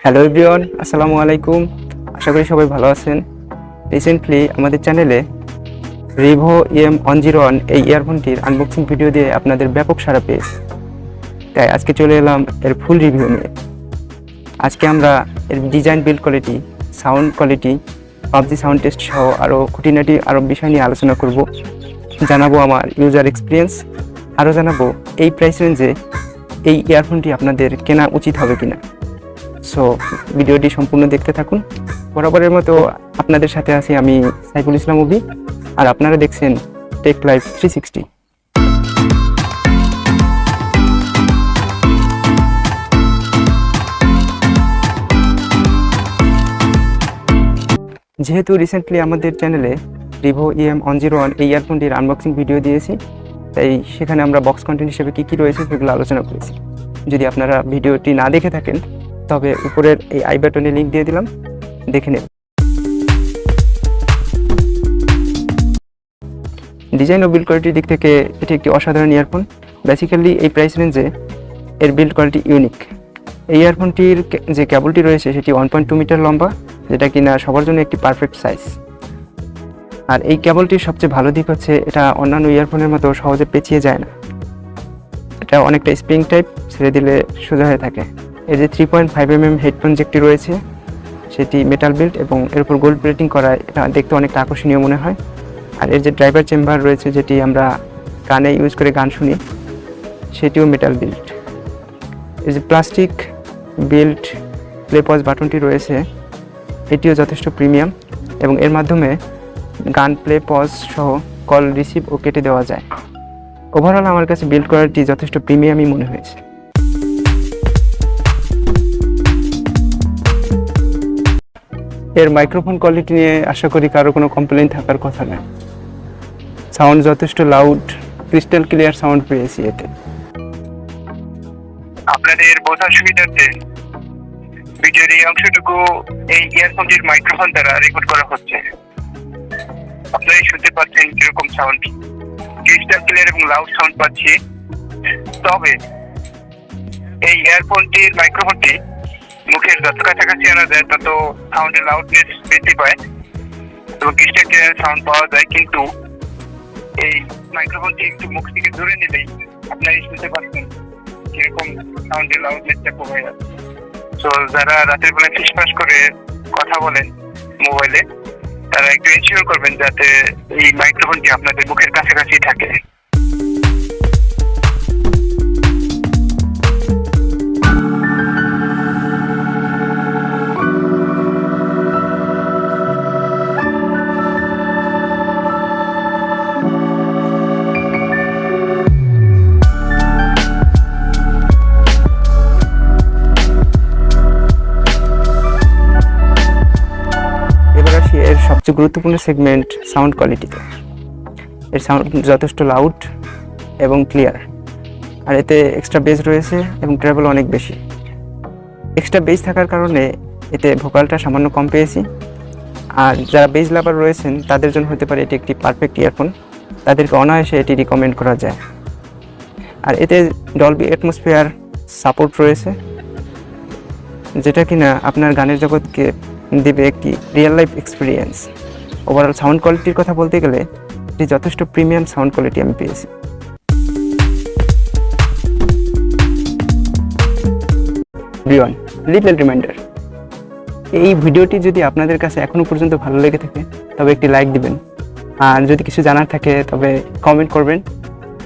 Hello everyone, আসসালামু আলাইকুম। আশা করি সবাই ভালো আছেন। রিসেন্টলি আমাদের চ্যানেলে রিভো em-101 এই ইয়ারফোনটির আনবক্সিং ভিডিও দিয়ে আপনাদের ব্যাপক সাড়া পেয়েছে, তাই আজকে চলে এলাম এর ফুল রিভিউ নিয়ে। আজকে আমরা এর design, build quality, sound quality, PUBG sound test সহ আরও খুঁটিনাটি বিষয় নিয়ে আলোচনা করব। জানাবো আমার ইউজার এক্সপিরিয়েন্স, আরও জানাবো এই প্রাইস রেঞ্জে এই ইয়ারফোনটি আপনাদের কেনা উচিত হবে কিনা। সো ভিডিওটি সম্পূর্ণ দেখতে থাকুন। বরাবরের মতো আপনাদের সাথে আছি আমি সাইফুল ইসলাম অভি, আর আপনারা দেখছেন টেক লাইফ 360। যেহেতু রিসেন্টলি আমাদের চ্যানেলে রিভো em-101 এই ইয়ারফোনটির আনবক্সিং ভিডিও দিয়েছি, তাই সেখানে আমরা বক্স কন্টেন্ট হিসেবে কী কী রয়েছে সেগুলো আলোচনা করেছি। যদি আপনারা ভিডিওটি না দেখে থাকেন তবে উপরের এই আই বাটনে লিঙ্ক দিয়ে দিলাম, দেখে নেব। ডিজাইন ও বিল্ড কোয়ালিটির দিক থেকে এটি একটি অসাধারণ ইয়ারফোন। বেসিক্যালি এই প্রাইস রেঞ্জে এর বিল্ড কোয়ালিটি ইউনিক। এই ইয়ারফোনটির যে কেবলটি রয়েছে সেটি 1.2 মিটার লম্বা, যেটা কিনা সবার জন্য একটি পারফেক্ট সাইজ। আর এই কেবলটির সবচেয়ে ভালো দিক হচ্ছে এটা অন্যান্য ইয়ারফোনের মতো সহজে পেঁচিয়ে যায় না। এটা অনেকটা স্প্রিং টাইপ, ছেড়ে দিলে সোজা হয়ে থাকে। এর যে 3.5 mm হেডফোন জ্যাকটি রয়েছে সেটি মেটাল বিল্ড এবং এর উপর গোল্ড প্লেটিং করায় এটা দেখতে অনেকটা আকর্ষণীয় মনে হয়। আর এর যে ড্রাইভার চেম্বার রয়েছে, যেটি আমরা কানে ইউজ করে গান শুনি, সেটিও মেটাল বিল্ড। এই যে প্লাস্টিক বিল্ড প্লে পজ বাটনটি রয়েছে এটিও যথেষ্ট প্রিমিয়াম, এবং এর মাধ্যমে গান প্লে পজ সহ কল রিসিভ ও কেটে দেওয়া যায়। ওভারঅল আমার কাছে বিল্ড কোয়ালিটি যথেষ্ট প্রিমিয়ামই মনে হয়েছে। এর মাইক্রোফোন কোয়ালিটি নিয়ে আশা করি কারো কোনো কমপ্লেইন থাকার কথা নয়। সাউন্ড যথেষ্ট লাউড, ক্রিস্টাল ক্লিয়ার সাউন্ড পেয়েছি এতে। আপনাদের বোঝার সুবিধার্থে ভিডিওর এই অংশটুকু এই ইয়ারফোনটির মাইক্রোফোন দ্বারা রেকর্ড করা হচ্ছে। আপনারা শুনতে পাচ্ছেন কিরকম সাউন্ড, ক্রিস্টাল ক্লিয়ার এবং লাউড সাউন্ড পাচ্ছি। তবে এই ইয়ারফোনটির মাইক্রোফোনটি মুখের যত কাছাকাছি আনা যায় তত সাউন্ডের লাউডনেস বৃদ্ধি পায় এবং ক্রিস্টাল ক্লিয়ার সাউন্ড পাওয়া যায়। কিন্তু এই মাইক্রোফোনটি একটু মুখ থেকে দূরে নিলেই আপনারা শুনতে পাচ্ছেন কিরকম সাউন্ডের লাউডনেসটা কমে যাচ্ছে। তো যারা রাতের বেলা ফিসফাস করে কথা বলেন মোবাইলে, তারা একটু এনশিওর করবেন যাতে এই মাইক্রোফোনটি আপনাদের মুখের কাছাকাছি থাকে। এর সবচেয়ে গুরুত্বপূর্ণ সেগমেন্ট সাউন্ড কোয়ালিটিতে। এর সাউন্ড যথেষ্ট লাউড এবং ক্লিয়ার, আর এতে এক্সট্রা বেস রয়েছে এবং ট্রেবল অনেক বেশি। এক্সট্রা বেস থাকার কারণে এতে ভোকালটা সামান্য কম পেয়েছি। আর যারা বেস লাভার রয়েছেন তাদের জন্য হতে পারে এটি একটি পারফেক্ট ইয়ারফোন, তাদেরকে অনায়াসে এটি রিকমেন্ড করা যায়। আর এতে ডলবি অ্যাটমসফিয়ার সাপোর্ট রয়েছে, যেটা কিনা আপনার গানের জগৎকে দেবে একটি real life experience. Overall sound কোয়ালিটির কথা বলতে গেলে এটি যথেষ্ট প্রিমিয়াম সাউন্ড কোয়ালিটি আমি পেয়েছি। এভরিওয়ান, লিটল রিমাইন্ডার, এই ভিডিওটি যদি আপনাদের কাছে এখনও পর্যন্ত ভালো লেগে থাকে তবে একটি লাইক দিবেন, আর যদি কিছু জানার থাকে তবে কমেন্ট করবেন।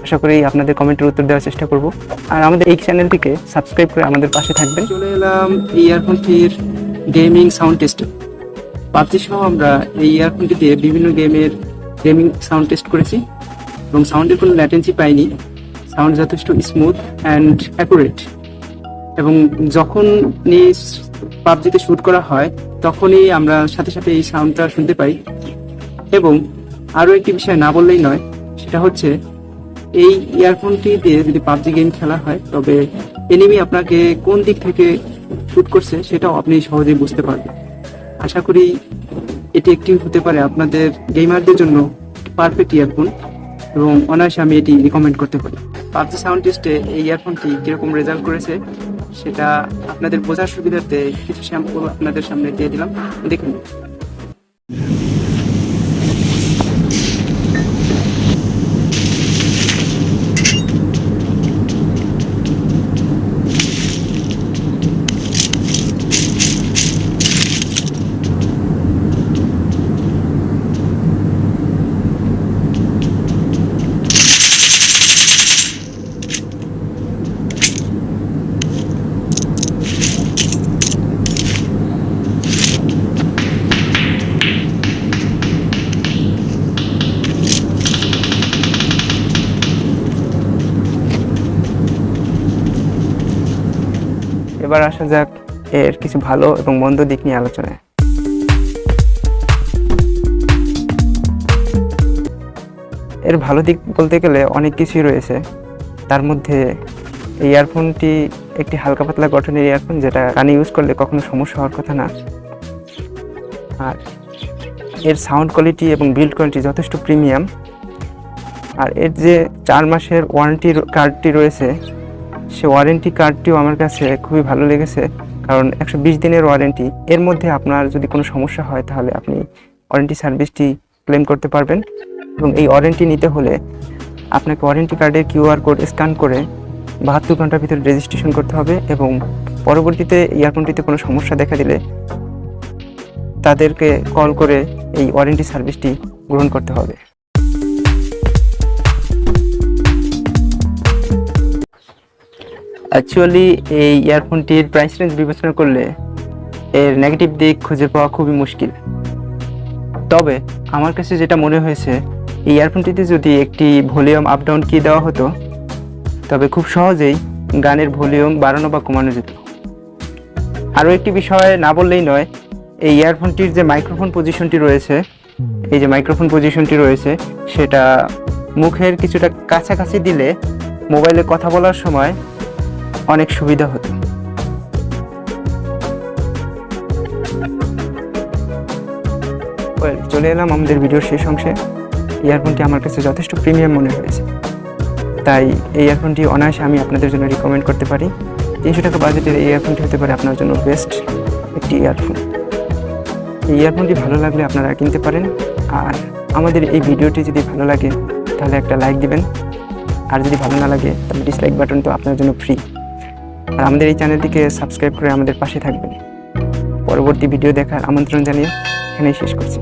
আশা করি আপনাদের কমেন্টের উত্তর দেওয়ার চেষ্টা করব। আর আমাদের এই চ্যানেলটিকে সাবস্ক্রাইব করে আমাদের পাশে থাকবেন। চলে এলাম এই ইয়ারফোনটির গেমিং সাউন্ড টেস্টে। পাবজি সহ আমরা এই ইয়ারফোনটি দিয়ে বিভিন্ন গেমিং সাউন্ড টেস্ট করেছি এবং সাউন্ডের কোনো ল্যাটেন্সি পাইনি। সাউন্ড যথেষ্ট স্মুথ অ্যান্ড অ্যাকুরেট, এবং যখনই পাবজিতে শ্যুট করা হয় তখনই আমরা সাথে সাথে এই সাউন্ডটা শুনতে পাই। এবং আরও একটি বিষয় না বললেই নয়, সেটা হচ্ছে এই ইয়ারফোনটি দিয়ে যদি পাবজি গেম খেলা হয় তবে এনিমি আপনাকে কোন দিক থেকে শ্যুট করছে সেটাও আপনি সহজেই বুঝতে পারবেন। আশা করি এটি একটি হতে পারে আপনাদের গেমারদের জন্য পারফেক্ট ইয়ারফোন, এবং অনায়াসে আমি এটি রিকমেন্ড করতে পারি। পাবজি সাউন্ড টেস্টে এই ইয়ারফোনটি কীরকম রেজাল্ট করেছে সেটা আপনাদের বোঝার সুবিধার্থে কিছু স্যাম্পল আপনাদের সামনে দিয়ে দিলাম, দেখুন। এবার আসা যাক এর কিছু ভালো এবং মন্দ দিক নিয়ে আলোচনায়। এর ভালো দিক বলতে গেলে অনেক কিছুই রয়েছে। তার মধ্যে এই ইয়ারফোনটি একটি হালকা পাতলা গঠনের ইয়ারফোন, যেটা কানে ইউজ করলে কখনো সমস্যা হওয়ার কথা না। আর এর সাউন্ড কোয়ালিটি এবং বিল্ড কোয়ালিটি যথেষ্ট প্রিমিয়াম। আর এর যে 4 মাসের ওয়ারেন্টি কার্ডটি রয়েছে, সে ওয়ারেন্টি কার্ডটিও আমার কাছে খুবই ভালো লেগেছে, কারণ 120 দিনের ওয়ারেন্টি। এর মধ্যে আপনার যদি কোনো সমস্যা হয় তাহলে আপনি ওয়ারেন্টি সার্ভিসটি ক্লেম করতে পারবেন। এবং এই ওয়ারেন্টি নিতে হলে আপনাকে ওয়ারেন্টি কার্ডের কিউআর কোড স্ক্যান করে 72 ঘন্টার ভিতরে রেজিস্ট্রেশন করতে হবে, এবং পরবর্তীতে ইয়ারফোনটিতে কোনো সমস্যা দেখা দিলে তাদেরকে কল করে এই ওয়ারেন্টি সার্ভিসটি গ্রহণ করতে হবে। অ্যাকচুয়ালি এই ইয়ারফোনটির প্রাইস রেঞ্জ বিবেচনা করলে এর নেগেটিভ দিক খুঁজে পাওয়া খুবই মুশকিল। তবে আমার কাছে যেটা মনে হয়েছে, এই ইয়ারফোনটিতে যদি একটি ভলিউম আপ ডাউন কি দেওয়া হতো, তবে খুব সহজেই গানের ভলিউম বাড়ানো বা কমানো যেত। আরও একটি বিষয় না বললেই নয়, এই ইয়ারফোনটির যে মাইক্রোফোন পজিশনটি রয়েছে, এই যে মাইক্রোফোন পজিশনটি রয়েছে, সেটা মুখের কিছুটা কাছাকাছি দিলে মোবাইলে কথা বলার সময় অনেক সুবিধা হতো। চলে এলাম আমাদের ভিডিওর শেষ অংশে। ইয়ারফোনটি আমার কাছে যথেষ্ট প্রিমিয়াম মনে হয়েছে, তাই এই ইয়ারফোনটি অনায়াসে আমি আপনাদের জন্য রিকমেন্ড করতে পারি। 300 টাকা বাজেটের এই ইয়ারফোনটি হতে পারে আপনার জন্য বেস্ট একটি ইয়ারফোন। এই ইয়ারফোনটি ভালো লাগলে আপনারা কিনতে পারেন। আর আমাদের এই ভিডিওটি যদি ভালো লাগে তাহলে একটা লাইক দিবেন, আর যদি ভালো না লাগে তাহলে ডিসলাইক বাটন তো আপনার জন্য ফ্রি। আর আমাদের এই চ্যানেলটিকে সাবস্ক্রাইব করে আমাদের পাশে থাকবেন। পরবর্তী ভিডিও দেখার আমন্ত্রণ জানিয়ে এখানেই শেষ করছি।